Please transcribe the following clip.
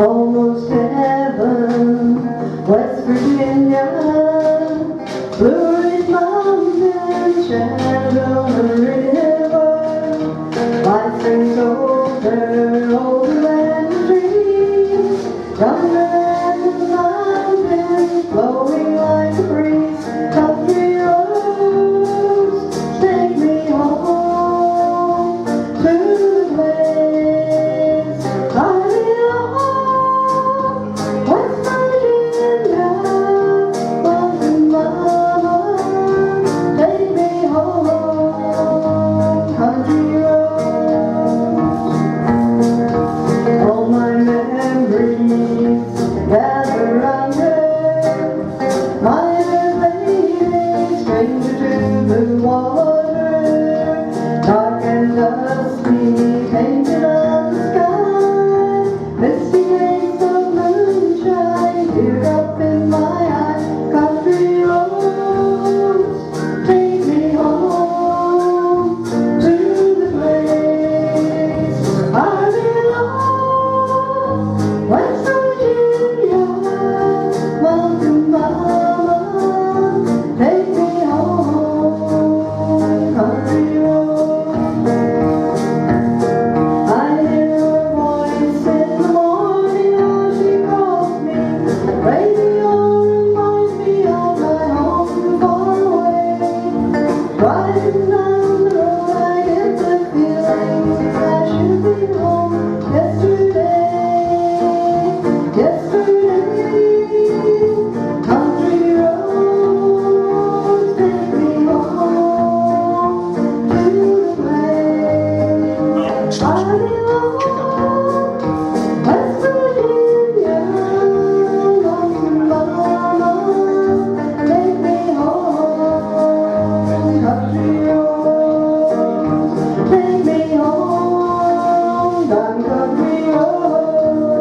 almost heaven, West Virginia, Blue Ridge Mountain, Shenandoah River, life springs older, older than the trees, younger than the mountains, flowing like a breeze. Country roads take me home to the place I belong. West Virginia, Mountain Mama, take me home. Country roads, all my memories gather round her. My lady, stranger to the water, dark and dusty, painted on the sky, misty rays of moonshine, teardrop in my eye. Country roads take me home to the place I belong. West Virginia, Mountain Mama, take me home. Country roads, I hear her voice in the morning as she calls me. Radio reminds me of my home far away. Driving down the road, I get the feeling I should be home yesterday. Country roads take me home to the place I belong. West Virginia, Mountain Mama, take me home. Country roads take me home. Down country roads.